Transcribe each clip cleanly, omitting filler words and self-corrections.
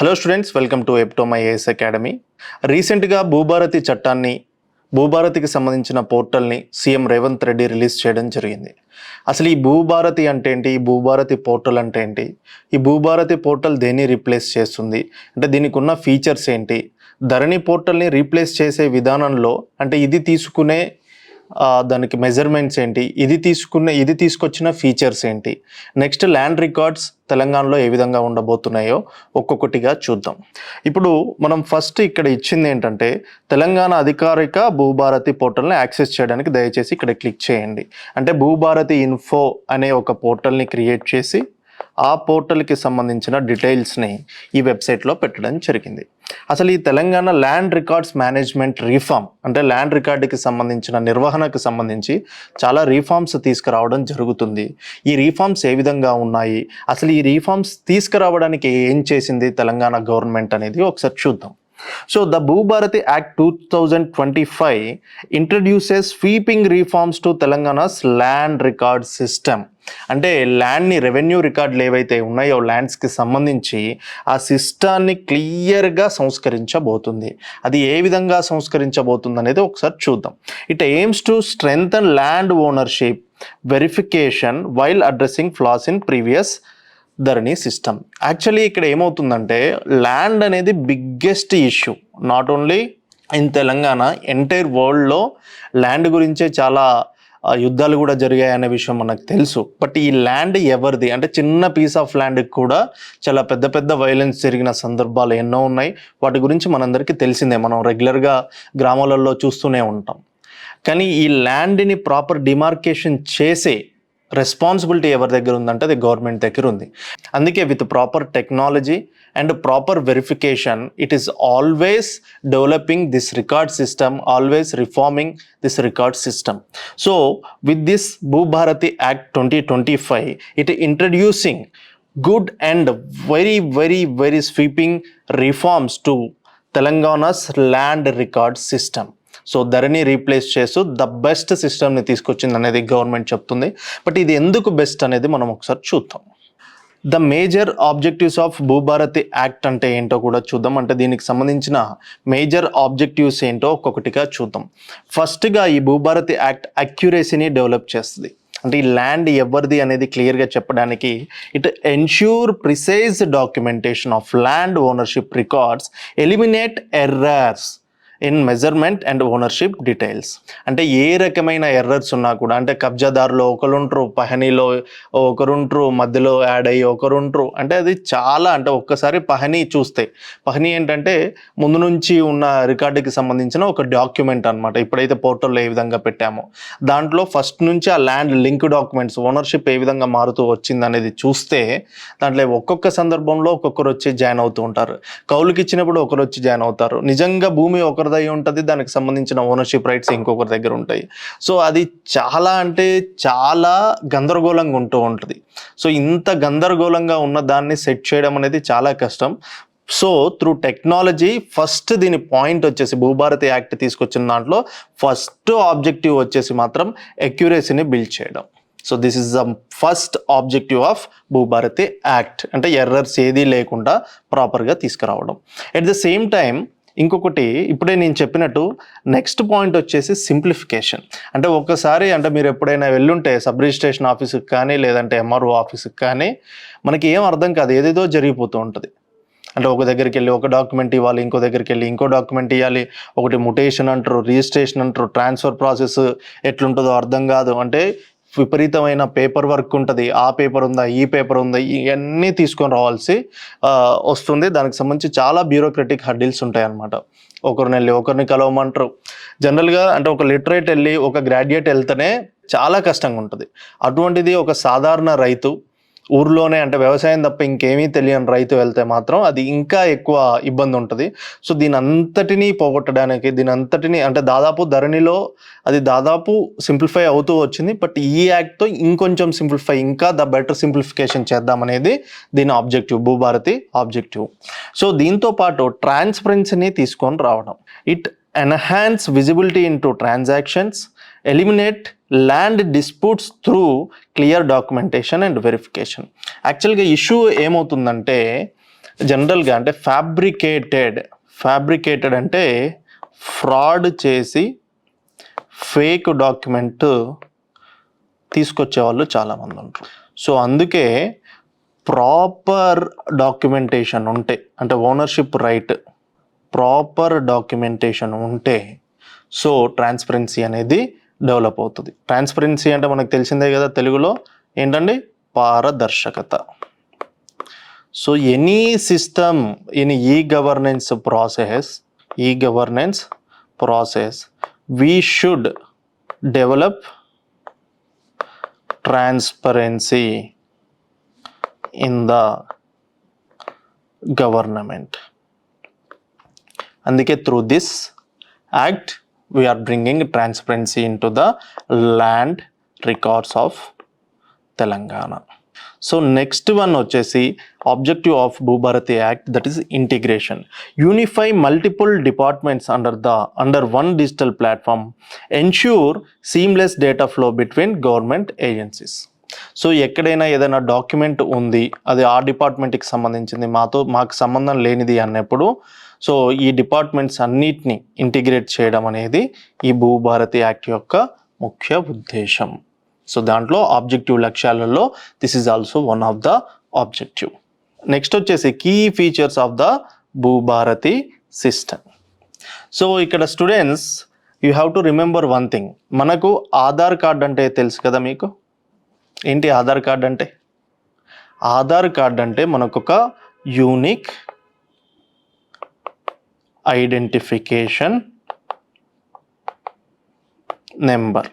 Hello students, welcome to ఎప్టోమా AS academy. రీసెంట్గా భూభారతి చట్టాన్ని, భూభారతికి సంబంధించిన పోర్టల్ని సీఎం రేవంత్ రెడ్డి రిలీజ్ చేయడం జరిగింది. అసలు ఈ భూభారతి అంటే ఏంటి, ఈ భూభారతి పోర్టల్ అంటే ఏంటి, ఈ భూభారతి పోర్టల్ దేన్ని రీప్లేస్ చేస్తుంది అంటే దీనికి ఉన్న ఫీచర్స్ ఏంటి, ధరణి పోర్టల్ని రీప్లేస్ చేసే విధానంలో అంటే ఇది తీసుకునే దానికి మెజర్మెంట్స్ ఏంటి, ఇది తీసుకొచ్చిన ఫీచర్స్ ఏంటి, నెక్స్ట్ ల్యాండ్ రికార్డ్స్ తెలంగాణలో ఏ విధంగా ఉండబోతున్నాయో ఒక్కొక్కటిగా చూద్దాం. ఇప్పుడు మనం ఫస్ట్ ఇక్కడ ఇచ్చింది ఏంటంటే తెలంగాణ అధికారిక భూభారతి పోర్టల్ని యాక్సెస్ చేయడానికి దయచేసి ఇక్కడ క్లిక్ చేయండి. అంటే భూభారతి ఇన్ఫో అనే ఒక పోర్టల్ని క్రియేట్ చేసి ఆ పోర్టల్కి సంబంధించిన డీటెయిల్స్ని ఈ వెబ్సైట్లో పెట్టడం జరిగింది. అసలు ఈ Telangana land records management reform అంటే ల్యాండ్ రికార్డుకి సంబంధించిన నిర్వహణకు సంబంధించి చాలా రీఫార్మ్స్ తీసుకురావడం జరుగుతుంది. ఈ రీఫార్మ్స్ ఏ విధంగా ఉన్నాయి, అసలు ఈ రీఫార్మ్స్ తీసుకురావడానికి ఏం చేసింది తెలంగాణ గవర్నమెంట్ అనేది ఒకసారి చూద్దాం. So the Bhubharati Act 2025 introduces sweeping reforms to Telangana's land record system. అంటే ల్యాండ్ని రెవెన్యూ రికార్డులు ఏవైతే ఉన్నాయో ల్యాండ్స్కి సంబంధించి ఆ సిస్టాన్ని క్లియర్గా సంస్కరించబోతుంది. అది ఏ విధంగా సంస్కరించబోతుంది అనేది ఒకసారి చూద్దాం. It AIIMS to strengthen land ownership verification while addressing floss in previous Dharani system. Actually ఇక్కడ ఏమవుతుందంటే ల్యాండ్ అనేది biggest issue, not only in Telangana, entire వరల్డ్లో ల్యాండ్ గురించే చాలా యుద్ధాలు కూడా జరిగాయి అనే విషయం మనకు తెలుసు. బట్ ఈ ల్యాండ్ ఎవరిది అంటే చిన్న పీస్ ఆఫ్ ల్యాండ్కి కూడా చాలా పెద్ద పెద్ద వైలెన్స్ జరిగిన సందర్భాలు ఎన్నో ఉన్నాయి. వాటి గురించి మనందరికీ తెలిసిందే, మనం రెగ్యులర్గా గ్రామాలలో చూస్తూనే ఉంటాం. కానీ ఈ ల్యాండ్ని ప్రాపర్ డిమార్కేషన్ చేసే రెస్పాన్సిబిలిటీ ఎవరి దగ్గర ఉందంటే అది గవర్నమెంట్ దగ్గర ఉంది. అందుకే with proper technology and proper verification it is always developing this record system, always reforming this record system. So with this Bhubharati act 2025 it introducing good and very sweeping reforms to Telangana's land record system. So Dharani replace చేస్తూ the best సిస్టమ్ని తీసుకొచ్చింది అనేది government చెప్తుంది. But ఇది ఎందుకు best అనేది మనం ఒకసారి చూద్దాం. The major objectives of Bhubharati act అంటే ఏంటో కూడా చూద్దాం. అంటే దీనికి సంబంధించిన మేజర్ ఆబ్జెక్టివ్స్ ఏంటో ఒక్కొక్కటిగా చూద్దాం. ఫస్ట్గా ఈ భూభారతి యాక్ట్ అక్యురసీని డెవలప్ చేస్తుంది. అంటే ఈ ల్యాండ్ ఎవరిది అనేది క్లియర్గా చెప్పడానికి it ensure precise documentation of land ownership records, eliminate errors in measurement and ownership details. అంటే ఏ రకమైన ఎర్రర్స్ ఉన్నా కూడా, అంటే కబ్జాదారులో ఒకరుంటారు, పహనీలో ఒకరుంటారు, మధ్యలో యాడ్ అయ్యి ఒకరుంటారు, అంటే అది చాలా అంటే ఒక్కసారి పహనీ చూస్తే, పహనీ ఏంటంటే ముందు నుంచి ఉన్న రికార్డుకి సంబంధించిన ఒక డాక్యుమెంట్ అనమాట. ఇప్పుడైతే పోర్టల్లో ఏ విధంగా పెట్టామో దాంట్లో ఫస్ట్ నుంచి ఆ ల్యాండ్ లింక్ డాక్యుమెంట్స్, ఓనర్షిప్ ఏ విధంగా మారుతూ వచ్చింది అనేది చూస్తే దాంట్లో ఒక్కొక్క సందర్భంలో ఒక్కొక్కరు వచ్చి జాయిన్ అవుతూ ఉంటారు. కౌలుకి ఇచ్చినప్పుడు ఒకరు వచ్చి జాయిన్ అవుతారు. నిజంగా భూమి ఒకరు ఉంటుంది, దానికి సంబంధించిన ఓనర్షిప్ రైట్స్ ఇంకొకరి దగ్గర ఉంటాయి. సో అది చాలా అంటే చాలా గందరగోళంగా ఉంటూ ఉంటుంది. సో ఇంత గందరగోళంగా ఉన్న దాన్ని సెట్ చేయడం అనేది చాలా కష్టం. సో త్రూ టెక్నాలజీ ఫస్ట్ దీని పాయింట్ వచ్చేసి భూభారతి యాక్ట్ తీసుకొచ్చిన దాంట్లో ఫస్ట్ ఆబ్జెక్టివ్ వచ్చేసి మాత్రం అక్యురసీని బిల్డ్ చేయడం. So this is the first objective of Bhubharati act. అంటే ఎర్రర్స్ ఏదీ లేకుండా ప్రాపర్గా తీసుకురావడం. ఎట్ ద సేమ్ టైం ఇంకొకటి ఇప్పుడే నేను చెప్పినట్టు నెక్స్ట్ పాయింట్ వచ్చేసి సింప్లిఫికేషన్. అంటే ఒక్కసారి అంటే మీరు ఎప్పుడైనా వెళ్ళుంటే సబ్ రిజిస్ట్రేషన్ ఆఫీస్కి కానీ లేదంటే ఎంఆర్ఓ ఆఫీస్కి కానీ మనకి ఏం అర్థం కాదు, ఏదేదో జరిగిపోతూ ఉంటుంది. అంటే ఒక దగ్గరికి వెళ్ళి ఒక డాక్యుమెంట్ ఇవ్వాలి, ఇంకో దగ్గరికి వెళ్ళి ఇంకో డాక్యుమెంట్ ఇవ్వాలి, ఒకటి ముటేషన్ అంటారు, రిజిస్ట్రేషన్ అంటారు, ట్రాన్స్ఫర్ ప్రాసెస్ ఎట్లుంటుందో అర్థం కాదు. అంటే విపరీతమైన పేపర్ వర్క్ ఉంటుంది. ఆ పేపర్ ఉందా, ఈ పేపర్ ఉందా, ఇవన్నీ తీసుకొని రావాల్సి వస్తుంది. దానికి సంబంధించి చాలా బ్యూరోక్రటిక్ హర్డిల్స్ ఉంటాయి అన్నమాట. ఒకరిని వెళ్ళి ఒకరిని కలవమంటారు. జనరల్గా అంటే ఒక లిటరేట్ వెళ్ళి ఒక గ్రాడ్యుయేట్ వెళ్తేనే చాలా కష్టంగా ఉంటుంది. అటువంటిది ఒక సాధారణ రైతు ఊర్లోనే అంటే వ్యవసాయం తప్ప ఇంకేమీ తెలియని రైతు వెళ్తే మాత్రం అది ఇంకా ఎక్కువ ఇబ్బంది ఉంటుంది. సో దీని అంతటినీ పోగొట్టడానికి, దీని అంతటినీ అంటే దాదాపు ధరణిలో అది దాదాపు సింప్లిఫై అవుతూ వచ్చింది. బట్ ఈ యాక్ట్తో ఇంకొంచెం సింప్లిఫై, ఇంకా ద బెటర్ సింప్లిఫికేషన్ చేద్దామనేది దీని ఆబ్జెక్టివ్, భూభారతి ఆబ్జెక్టివ్. సో దీంతో పాటు ట్రాన్స్పరెన్సీని తీసుకొని రావడం. It enhance visibility in to transactions, eliminate land disputes through clear documentation and verification. యాక్చువల్గా ఇష్యూ ఏమవుతుందంటే జనరల్గా అంటే ఫ్యాబ్రికేటెడ్ అంటే ఫ్రాడ్ చేసి ఫేక్ డాక్యుమెంట్ తీసుకొచ్చే వాళ్ళు చాలామంది ఉంటారు. సో అందుకే ప్రాపర్ డాక్యుమెంటేషన్ ఉంటే, అంటే ఓనర్షిప్ రైట్ ప్రాపర్ డాక్యుమెంటేషన్ ఉంటే సో ట్రాన్స్పరెన్సీ అనేది డెవలప్ అవుతుంది. ట్రాన్స్పరెన్సీ అంటే మనకు తెలిసిందే కదా తెలుగులో ఏంటండి, పారదర్శకత. So any system in e governance process we should develop transparency in the government. అందుకే through this act we are bringing transparency into the land records of Telangana. So next one వచ్చేసి objective of Bhubharati act, that is integration. Unify multiple departments under one digital platform, ensure seamless data flow between government agencies. So ఎక్కడైనా ఏదైనా document ఉంది, అది ఆ డిపార్ట్మెంట్కి సంబంధించింది, మాకు సంబంధం లేనిది అన్నప్పుడు సో ఈ డిపార్ట్మెంట్స్ అన్నిటిని ఇంటిగ్రేట్ చేయడం అనేది ఈ భూభారతి యాక్ట్ యొక్క ముఖ్య ఉద్దేశం. సో దాంట్లో ఆబ్జెక్టివ్ లక్ష్యాలలో this is also one of the objective. Next వచ్చేసి key features of the Bhubharati system. So ఇక్కడ students you have to remember one thing. మనకు ఆధార్ కార్డ్ అంటే తెలుసు కదా మీకు. ఏంటి ఆధార్ కార్డ్ అంటే? ఆధార్ కార్డ్ అంటే మనకొక యూనిక్ ఐడెంటిఫికేషన్ నెంబర్.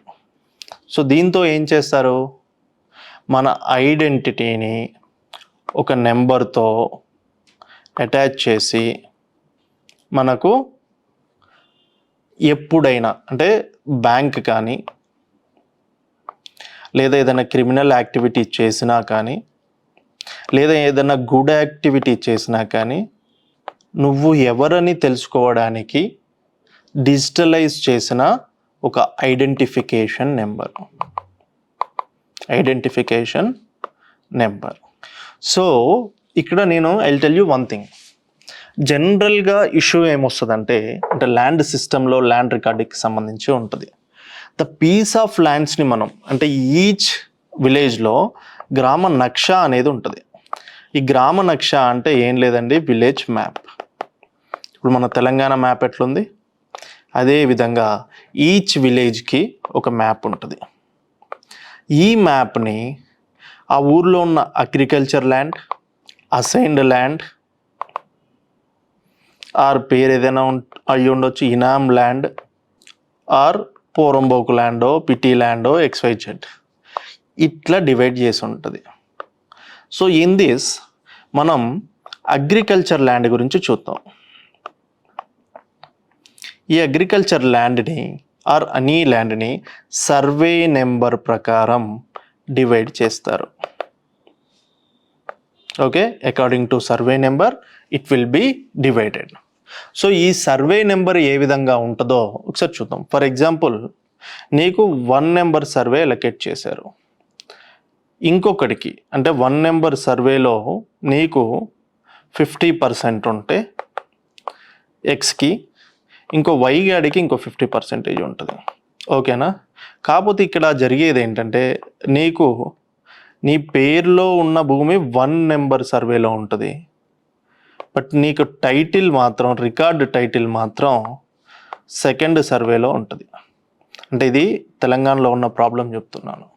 సో దీంతో ఏం చేస్తారు, మన ఐడెంటిటీని ఒక నెంబర్తో అటాచ్ చేసి మనకు ఎప్పుడైనా అంటే బ్యాంక్ కానీ లేదా ఏదైనా క్రిమినల్ యాక్టివిటీ చేసినా కానీ లేదా ఏదైనా గుడ్ యాక్టివిటీ చేసినా కానీ నువ్వు ఎవరని తెలుసుకోవడానికి డిజిటలైజ్ చేసిన ఒక ఐడెంటిఫికేషన్ నెంబర్. సో ఇక్కడ నేను I will tell you one thing. జనరల్గా ఇష్యూ ఏమొస్తుందంటే, అంటే ల్యాండ్ సిస్టంలో ల్యాండ్ రికార్డుకి సంబంధించి ఉంటుంది. ద పీస్ ఆఫ్ ల్యాండ్స్ని మనం అంటే ఈచ్ విలేజ్లో గ్రామ నక్ష అనేది ఉంటుంది. ఈ గ్రామ నక్ష అంటే ఏం లేదండి, విలేజ్ మ్యాప్. ఇప్పుడు మన తెలంగాణ మ్యాప్ ఎట్లుంది, అదే విధంగా ఈచ్ విలేజ్కి ఒక మ్యాప్ ఉంటుంది. ఈ మ్యాప్ని ఆ ఊర్లో ఉన్న agriculture land, assigned land, or పేరు ఏదైనా అయ్యి ఉండొచ్చు, ఇనామ్ ల్యాండ్, ఆర్ పోరంబోకు ల్యాండో, పిటి ల్యాండో, XYZ, ఇట్లా డివైడ్ చేసి ఉంటుంది. సో ఇన్ దిస్ మనం అగ్రికల్చర్ ల్యాండ్ గురించి చూద్దాం. ఈ అగ్రికల్చర్ ల్యాండ్ని ఆర్ అనీ ల్యాండ్ని సర్వే నెంబర్ ప్రకారం డివైడ్ చేస్తారు. Okay, according to survey number it will be divided. So ఈ సర్వే నెంబర్ ఏ విధంగా ఉంటుందో ఒకసారి చూద్దాం. ఫర్ ఎగ్జాంపుల్, నీకు 1 నెంబర్ సర్వే అలొకేట్ చేశారు. ఇంకొకటికి అంటే 1 నెంబర్ సర్వేలో నీకు 50% ఉంటే ఎక్స్కి, ఇంకో వై గాడికి ఇంకో 50% ఉంటుంది. ఓకేనా? కాకపోతే ఇక్కడ జరిగేది ఏంటంటే, నీకు నీ పేరులో ఉన్న భూమి 1 నెంబర్ సర్వేలో ఉంటుంది, బట్ నీకు టైటిల్ మాత్రం, రికార్డ్ టైటిల్ మాత్రం 2nd సర్వేలో ఉంటుంది. అంటే ఇది తెలంగాణలో ఉన్న ప్రాబ్లం చెప్తున్నాను.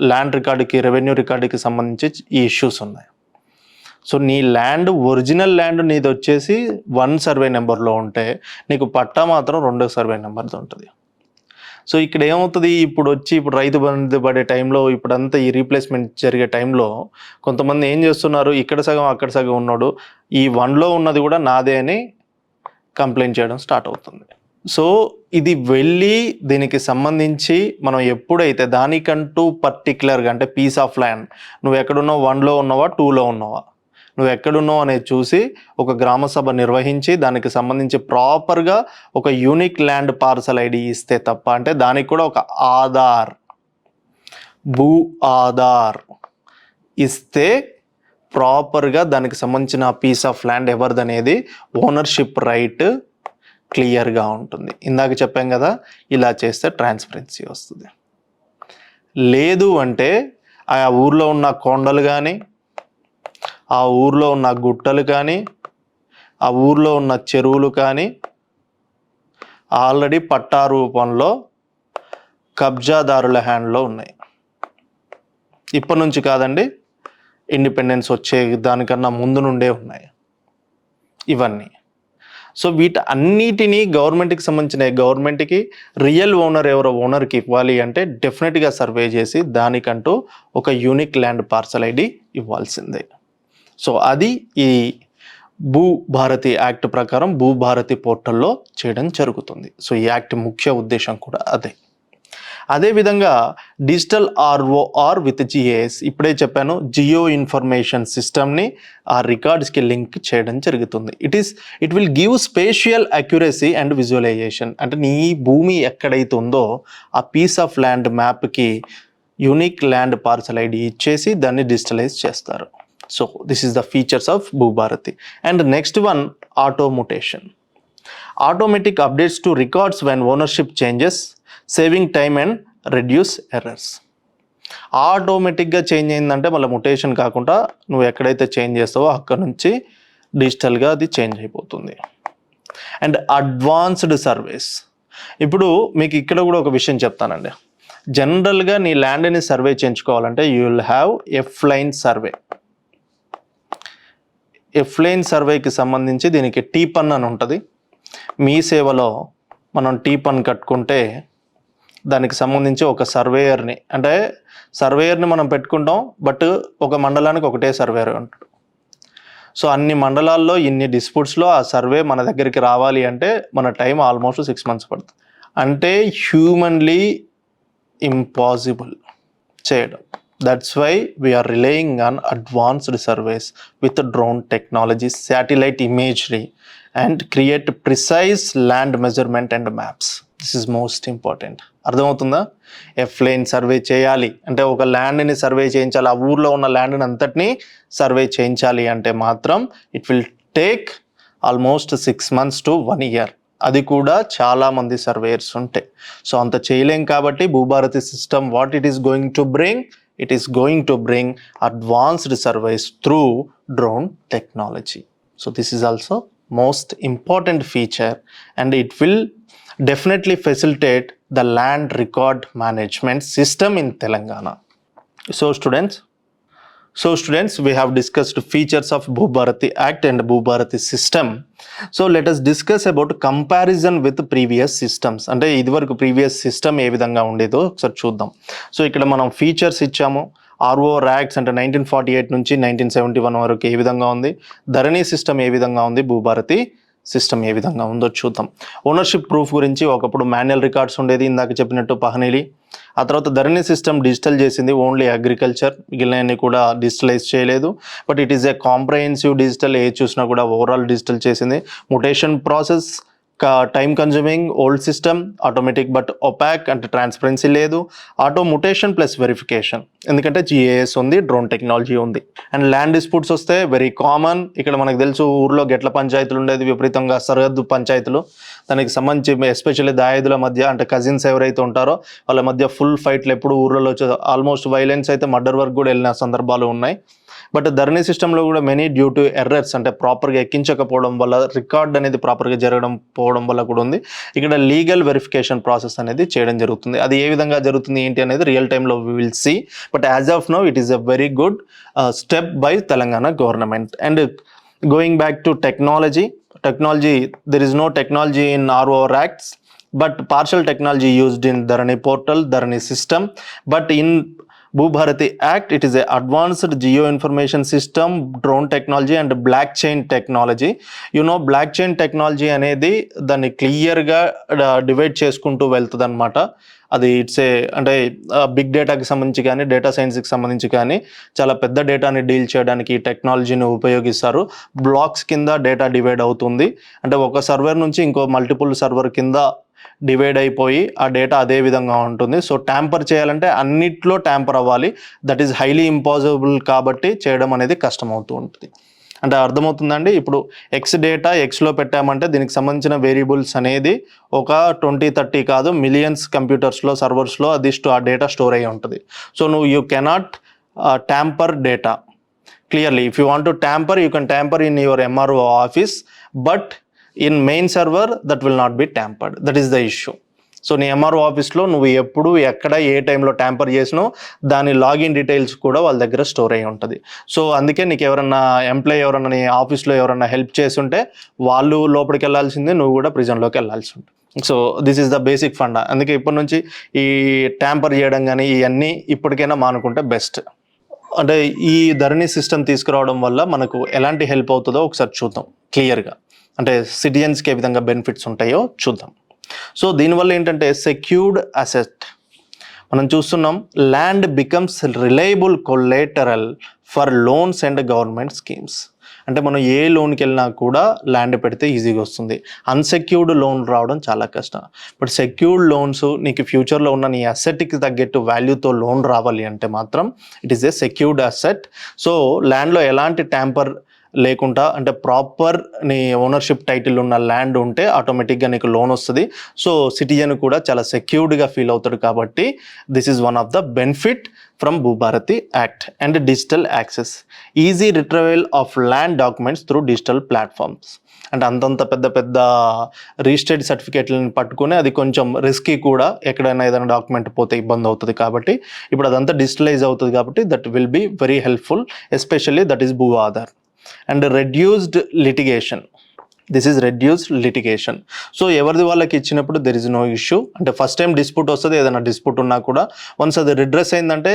ల్యాండ్ రికార్డుకి, రెవెన్యూ రికార్డుకి సంబంధించి ఈ ఇష్యూస్ ఉన్నాయి. సో నీ ల్యాండ్, ఒరిజినల్ ల్యాండ్ నీది వచ్చేసి 1 సర్వే నెంబర్లో ఉంటే నీకు పట్టా మాత్రం 2వ సర్వే నెంబర్ది ఉంటుంది. సో ఇక్కడ ఏమవుతుంది, ఇప్పుడు రైతు బంధు పడే టైంలో, ఇప్పుడంతా ఈ రీప్లేస్మెంట్ జరిగే టైంలో కొంతమంది ఏం చేస్తున్నారు, ఇక్కడ సగం అక్కడ సగం ఉన్నాడు, ఈ 1లో ఉన్నది కూడా నాదే అని కంప్లైంట్ చేయడం స్టార్ట్ అవుతుంది. సో ఇది వెళ్ళి దీనికి సంబంధించి మనం ఎప్పుడైతే దానికంటూ పర్టికులర్గా అంటే పీస్ ఆఫ్ ల్యాండ్, నువ్వు ఎక్కడున్నావు, 1లో ఉన్నావా 2లో ఉన్నావా, నువ్వు ఎక్కడున్నావు అనేది చూసి ఒక గ్రామ సభ నిర్వహించి దానికి సంబంధించి ప్రాపర్గా ఒక యూనిక్ ల్యాండ్ పార్సల్ ఐడి ఇస్తే తప్ప, అంటే దానికి కూడా ఒక ఆధార్, భూ ఆధార్ ఇస్తే ప్రాపర్గా దానికి సంబంధించిన పీస్ ఆఫ్ ల్యాండ్ ఎవరిదనేది ఓనర్షిప్ రైట్ క్లియర్గా ఉంటుంది. ఇందాక చెప్పాం కదా, ఇలా చేస్తే ట్రాన్స్పరెన్సీ వస్తుంది. లేదు అంటే ఆ ఊర్లో ఉన్న కొండలు కానీ, ఆ ఊర్లో ఉన్న గుట్టలు కానీ, ఆ ఊర్లో ఉన్న చెరువులు కానీ ఆల్రెడీ పట్టా రూపంలో కబ్జాదారుల హ్యాండ్లో ఉన్నాయి. ఇప్పటి నుంచి కాదండి, ఇండిపెండెన్స్ వచ్చే దానికన్నా ముందు నుండే ఉన్నాయి ఇవన్నీ. సో వీటి అన్నిటినీ గవర్నమెంట్కి సంబంధించిన గవర్నమెంట్కి రియల్ ఓనర్ ఎవరో ఓనర్కి ఇవ్వాలి అంటే డెఫినెట్గా సర్వే చేసి దానికంటూ ఒక యూనిక్ ల్యాండ్ పార్సల్ ఐడి ఇవ్వాల్సిందే. సో అది ఈ భూభారతి యాక్ట్ ప్రకారం భూభారతి పోర్టల్లో చేయడం జరుగుతుంది. సో ఈ యాక్ట్ ముఖ్య ఉద్దేశం కూడా అదే. అదేవిధంగా డిజిటల్ ఆర్ఓఆర్ విత్ జిఏఎస్, ఇప్పుడే చెప్పాను, జియో ఇన్ఫర్మేషన్ సిస్టమ్ని ఆ రికార్డ్స్కి లింక్ చేయడం జరుగుతుంది. It will give spatial accuracy and visualisation. అంటే నీ భూమి ఎక్కడైతే ఉందో ఆ పీస్ ఆఫ్ ల్యాండ్ మ్యాప్కి యూనిక్ ల్యాండ్ పార్సల్ ఐడి ఇచ్చేసి దాన్ని డిజిటలైజ్ చేస్తారు. So this is the features of Bhubharati. And next one, auto mutation. Automatic updates to records when ownership changes, saving time and reduce errors. ఆటోమేటిక్గా చేంజ్ అయిందంటే మళ్ళీ mutation కాకుండా నువ్వు ఎక్కడైతే చేంజ్ చేస్తావో అక్కడ నుంచి డిజిటల్గా అది చేంజ్ అయిపోతుంది. And advanced surveys. ఇప్పుడు మీకు ఇక్కడ కూడా ఒక విషయం చెప్తానండి. జనరల్గా నీ ల్యాండ్ని సర్వే చేయించుకోవాలంటే you will have offline survey. Offline సర్వేకి సంబంధించి దీనికి టీపన్ అని ఉంటుంది. మీ సేవలో మనం టీపన్ కట్టుకుంటే దానికి సంబంధించి ఒక సర్వేయర్ని మనం పెట్టుకుంటాం. బట్ ఒక మండలానికి ఒకటే సర్వేయర్ ఉంటాడు. సో అన్ని మండలాల్లో ఇన్ని డిస్ప్యూట్స్లో ఆ సర్వే మన దగ్గరికి రావాలి అంటే మన టైం ఆల్మోస్ట్ 6 months పడుతుంది. అంటే హ్యూమన్లీ ఇంపాసిబుల్ చేయడం. That's why we are relying on advanced surveys with drone technology, satellite imagery, and create precise land measurement and maps. This is most important. అర్థమవుతుందా? ఎఫ్లైన్ సర్వే చేయాలి అంటే ఒక ల్యాండ్ని సర్వే చేయించాలి, ఆ ఊర్లో ఉన్న ల్యాండ్ని అంతటినీ సర్వే చేయించాలి అంటే మాత్రం it will take almost 6 months to 1 year. అది కూడా చాలామంది సర్వేయర్స్ ఉంటాయి. సో అంత చేయలేం కాబట్టి Bhubharati system what it is going to bring, it is going to bring advanced surveys through drone technology. So this is also most important feature and it will definitely facilitate the land record management system in Telangana. So students, we have discussed features of Bhubharati Act and Bhubharati system. So let us discuss about comparison with previous systems. అంటే ఇదివరకు previous system ఏ విధంగా ఉండేదో ఒకసారి చూద్దాం. So ఇక్కడ మనం features ఇచ్చాము. RO racks అంటే 1948 నుంచి 1971 వరకు ఏ విధంగా ఉంది, ధరణి సిస్టమ్ ఏ విధంగా ఉంది, భూభారతి సిస్టమ్ ఏ విధంగా ఉందో చూద్దాం. ఓనర్షిప్ ప్రూఫ్ గురించి ఒకప్పుడు మాన్యువల్ రికార్డ్స్ ఉండేది, ఇందాక చెప్పినట్టు పహనీలి. ఆ తర్వాత ధరణి సిస్టమ్ డిజిటల్ చేసింది, ఓన్లీ అగ్రికల్చర్, మిగిలినవన్నీ కూడా డిజిటలైజ్ చేయలేదు. But it is a comprehensive digital, ఏ చూసినా కూడా ఓవరాల్ డిజిటల్ చేసింది. Mutation process time consuming, old system, automatic but opaque అంటే ట్రాన్స్పరెన్సీ లేదు. ఆటో ముటేషన్ ప్లస్ వెరిఫికేషన్, ఎందుకంటే జిఏఎస్ ఉంది, డ్రోన్ టెక్నాలజీ ఉంది. అండ్ ల్యాండ్ డిస్ప్యూట్స్ వస్తే వెరీ కామన్. ఇక్కడ మనకు తెలుసు ఊర్లో గెట్ల పంచాయతీలు ఉండేది, విపరీతంగా సరిహద్దు పంచాయతీలు. దానికి సంబంధించి ఎస్పెషల్లీ దాయాదుల మధ్య అంటే కజిన్స్ ఎవరైతే ఉంటారో వాళ్ళ మధ్య ఫుల్ ఫైట్లు ఎప్పుడు ఊర్లలో ఆల్మోస్ట్ వైలెన్స్ అయితే మర్డర్ వరకు కూడా వెళ్ళిన సందర్భాలు ఉన్నాయి. బట్ ధరణి సిస్టంలో కూడా మెనీ డ్యూ టు ఎర్రర్స్ అంటే ప్రాపర్గా ఎక్కించకపోవడం వల్ల, రికార్డ్ అనేది ప్రాపర్గా జరగడం పోవడం వల్ల కూడా ఉంది. ఇక్కడ లీగల్ వెరిఫికేషన్ ప్రాసెస్ అనేది చేయడం జరుగుతుంది. అది ఏ విధంగా జరుగుతుంది ఏంటి అనేది రియల్ టైంలో we will see. But as of now it is a very good step by Telangana government. And going back to technology, there is no technology in ROR Acts, but partial technology used in Dharani portal, Dharani system. But in Bhubharati Act, it is a advanced geo information system, drone technology and blockchain technology. You know, blockchain technology అనేది దాన్ని క్లియర్గా divide చేసుకుంటూ వెళ్తుంది అనమాట. అది it's a అంటే big డేటాకి సంబంధించి కానీ డేటా సైన్స్కి సంబంధించి కానీ చాలా పెద్ద డేటాని డీల్ చేయడానికి ఈ టెక్నాలజీని ఉపయోగిస్తారు. బ్లాక్స్ కింద డేటా డివైడ్ అవుతుంది. అంటే ఒక సర్వర్ నుంచి ఇంకో మల్టిపుల్ సర్వర్ కింద డివైడ్ అయిపోయి ఆ డేటా అదే విధంగా ఉంటుంది. సో ట్యాంపర్ చేయాలంటే అన్నిట్లో ట్యాంపర్ అవ్వాలి. దట్ ఈస్ హైలీ ఇంపాసిబుల్ కాబట్టి చేయడం అనేది కష్టమవుతూ ఉంటుంది. అంటే అర్థమవుతుందండి. ఇప్పుడు ఎక్స్ డేటా ఎక్స్లో పెట్టామంటే దీనికి సంబంధించిన వేరియబుల్స్ అనేది ఒక 20-30 కాదు, మిలియన్స్ కంప్యూటర్స్లో సర్వర్స్లో ఆ డేటా స్టోర్ అయ్యి ఉంటుంది. So you cannot tamper data. Clearly, if you want to tamper, you can tamper in your MRO office, but in main server that will not be tampered. That is the issue. So నీ MRO ఆఫీస్లో నువ్వు ఎప్పుడు ఎక్కడ ఏ టైంలో tamper చేసినో దాని login details కూడా వాళ్ళ దగ్గర స్టోర్ అయ్యి ఉంటుంది. సో అందుకే నీకు ఎవరన్నా ఎంప్లాయీ ఎవరన్నా నీ ఆఫీస్లో ఎవరన్నా హెల్ప్ చేస్తుంటే వాళ్ళు లోపలికి వెళ్ళాల్సిందే, నువ్వు కూడా ప్రిజన్లోకి వెళ్ళాల్సి ఉంటుంది. So this is the basic funda. అందుకే ఇప్పటి నుంచి ఈ ట్యాంపర్ చేయడం కానీ ఇవన్నీ ఇప్పటికైనా మానుకుంటే బెస్ట్. అంటే ఈ ధరణి సిస్టమ్ తీసుకురావడం వల్ల మనకు ఎలాంటి హెల్ప్ అవుతుందో ఒకసారి చూద్దాం క్లియర్గా. అంటే సిటిజన్స్కి ఏ విధంగా బెనిఫిట్స్ ఉంటాయో చూద్దాం. సో దీనివల్ల ఏంటంటే సెక్యూర్డ్ అసెట్ మనం చూస్తున్నాం. Land becomes reliable collateral for loans and government schemes. అంటే మనం ఏ లోన్కి వెళ్ళినా కూడా ల్యాండ్ పెడితే ఈజీగా వస్తుంది. అన్సెక్యూర్డ్ లోన్ రావడం చాలా కష్టం. బట్ సెక్యూర్డ్ లోన్స్ నీకు ఫ్యూచర్లో ఉన్న నీ అసెట్కి తగ్గట్టు వాల్యూతో లోన్ రావాలి అంటే మాత్రం it is A secured asset. So ల్యాండ్లో ఎలాంటి ట్యాంపర్ లేకుండా అంటే ప్రాపర్ నీ ఓనర్షిప్ టైటిల్ ఉన్న ల్యాండ్ ఉంటే ఆటోమేటిక్గా నీకు లోన్ వస్తుంది. సో సిటిజన్ కూడా చాలా సెక్యూర్డ్గా ఫీల్ అవుతాడు. కాబట్టి this is one of the benefit from Bhubharati act. And digital access, easy retrieval of land documents through digital platforms. అంటే అంతంత పెద్ద రిజిస్టర్డ్ సర్టిఫికేట్లను పట్టుకుని అది కొంచెం రిస్కీ కూడా, ఎక్కడైనా ఏదైనా డాక్యుమెంట్ పోతే ఇబ్బంది అవుతుంది. కాబట్టి ఇప్పుడు అదంతా డిజిటలైజ్ అవుతుంది. కాబట్టి that will be very helpful, especially that is Bhu Aadhaar. And reduced litigation, this is reduced litigation. So ఎవరిది వాళ్ళకి ఇచ్చినప్పుడు దెర్ ఇస్ నో ఇష్యూ. అంటే ఫస్ట్ టైం డిస్ప్యూట్ వస్తుంది, ఏదైనా డిస్ప్యూట్ ఉన్నా కూడా వన్స్ అది రిడ్రెస్ అయిందంటే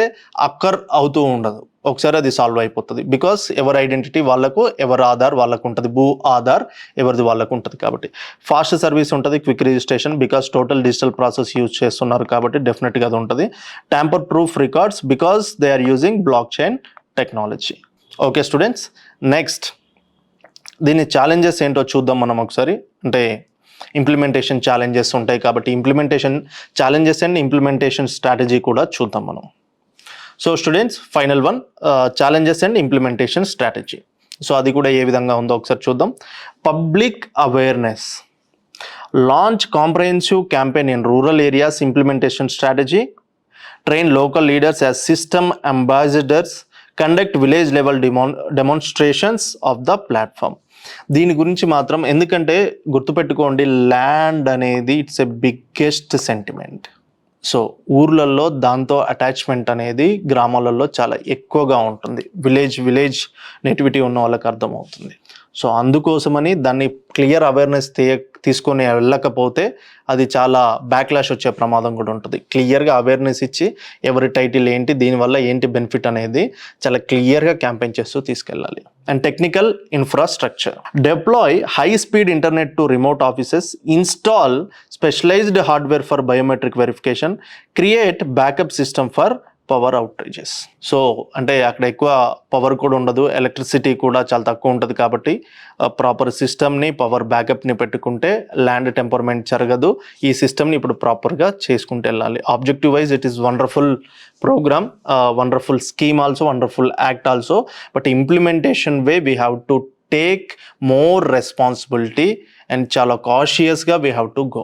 అక్కర్ అవుతూ ఉండదు, ఒకసారి అది సాల్వ్ అయిపోతుంది. బికాస్ ఎవరి ఐడెంటిటీ వాళ్ళకు, ఎవరి ఆధార్ వాళ్ళకు ఉంటుంది, భూ ఆధార్ ఎవరిది వాళ్ళకు ఉంటుంది. కాబట్టి ఫాస్ట్ సర్వీస్ ఉంటుంది, quick registration, because total digital process use చేస్తున్నారు కాబట్టి డెఫినెట్గా అది ఉంటుంది. Tamper proof records because they are using blockchain technology. Okay students, next దీని ఛాలెంజెస్ ఏంటో చూద్దాం మనం ఒకసారి. అంటే ఇంప్లిమెంటేషన్ ఛాలెంజెస్ ఉంటాయి కాబట్టి implementation challenges and implementation strategy కూడా చూద్దాం మనం. So students, final one, challenges and implementation strategy. So అది కూడా ఏ విధంగా ఉందో ఒకసారి చూద్దాం. Public awareness, launch comprehensive campaign in rural areas, implementation strategy, train local leaders as system ambassadors, conduct village level demonstrations of the platform. దీని గురించి మాత్రం, ఎందుకంటే గుర్తుపెట్టుకోండి, ల్యాండ్ అనేది it's a biggest sentiment. So ఊర్లలో దాంతో అటాచ్మెంట్ అనేది గ్రామాలలో చాలా ఎక్కువగా ఉంటుంది. విలేజ్ నేటివిటీ ఉన్న వాళ్ళకి అర్థమవుతుంది. సో అందుకోసమని దాన్ని క్లియర్ అవేర్నెస్ తీసుకొని వెళ్ళకపోతే అది చాలా బ్యాక్లాష్ వచ్చే ప్రమాదం కూడా ఉంటుంది. క్లియర్గా అవేర్నెస్ ఇచ్చి ఎవరి టైటిల్ ఏంటి, దీనివల్ల ఏంటి బెనిఫిట్ అనేది చాలా క్లియర్గా క్యాంపెయిన్ చేస్తూ తీసుకెళ్ళాలి. And technical infrastructure, deploy high speed internet to remote offices, install specialised hardware for biometric verification, create backup system for power outages. So అంటే అక్కడ ఎక్కువ పవర్ కూడా ఉండదు, ఎలక్ట్రిసిటీ కూడా చాలా తక్కువ ఉంటుంది. కాబట్టి ప్రాపర్ సిస్టమ్ని, పవర్ బ్యాకప్ని పెట్టుకుంటే ల్యాండ్ టెంపర్మెంట్ జరగదు. ఈ సిస్టమ్ని ఇప్పుడు ప్రాపర్గా చేసుకుంటూ వెళ్ళాలి. Objective wise it is wonderful programme, wonderful scheme also, wonderful act also. But implementation way we have to take more responsibility and చాలా కాషియస్గా we have to go.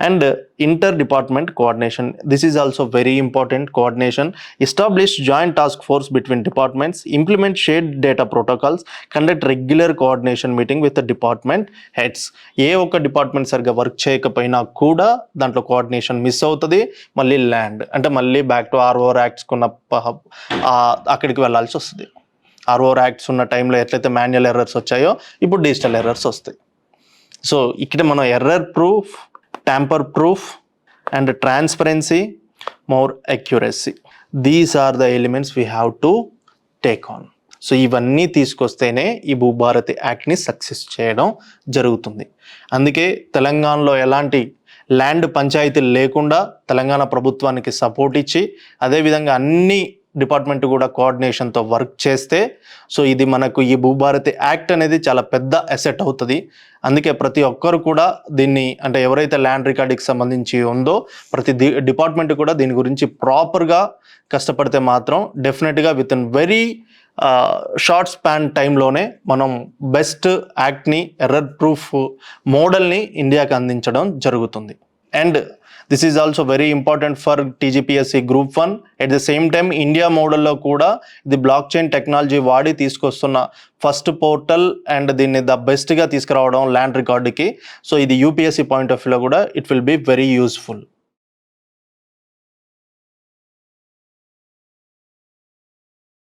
And inter department coordination, this is also very important. Coordination, establish joint task force between departments, implement shared data protocols, conduct regular coordination meeting with the department heads. ఏ ఒక్క department సరిగ్గా work చేయకపోయినా కూడా దాంట్లో coordination miss అవుతుంది. మళ్ళీ land అంటే మళ్ళీ బ్యాక్ టు ఆర్ఓఆర్ యాక్ట్స్ ఉన్న అక్కడికి వెళ్ళాల్సి వస్తుంది. ఆర్ఓఆర్ యాక్ట్స్ ఉన్న టైంలో ఎట్లయితే మాన్యువల్ ఎర్రర్స్ వచ్చాయో ఇప్పుడు డిజిటల్ ఎర్రర్స్ వస్తాయి. సో ఇక్కడ మనం error proof, tamper proof and transparency, more accuracy, these are the elements we have to take on. So ఇవన్నీ తీసుకొస్తేనే ఈ భూభారతి యాక్ట్ని సక్సెస్ చేయడం జరుగుతుంది. అందుకే తెలంగాణలో ఎలాంటి ల్యాండ్ పంచాయతీలు లేకుండా తెలంగాణ ప్రభుత్వానికి సపోర్ట్ ఇచ్చి, అదేవిధంగా అన్ని డిపార్ట్మెంట్ కూడా కోఆర్డినేషన్తో వర్క్ చేస్తే సో ఇది మనకు ఈ భూభారతి యాక్ట్ అనేది చాలా పెద్ద అసెట్ అవుతుంది. అందుకే ప్రతి ఒక్కరు కూడా దీన్ని అంటే ఎవరైతే ల్యాండ్ రికార్డుకి సంబంధించి ఉందో ప్రతి డిపార్ట్మెంట్ కూడా దీని గురించి ప్రాపర్గా కష్టపడితే మాత్రం డెఫినెట్గా with in very short span టైంలోనే మనం బెస్ట్ యాక్ట్ని ఎర్రర్ ప్రూఫ్ మోడల్ని ఇండియాకి అందించడం జరుగుతుంది. And this is also very important for TGPSC group 1. At the same time India మోడల్లో కూడా ఇది బ్లాక్ చైన్ టెక్నాలజీ వాడి తీసుకొస్తున్న ఫస్ట్ పోర్టల్ అండ్ దీన్ని ద బెస్ట్గా తీసుకురావడం ల్యాండ్ రికార్డుకి. సో ఇది యూపీఎస్సీ పాయింట్ ఆఫ్ వ్యూలో కూడా it will be very useful.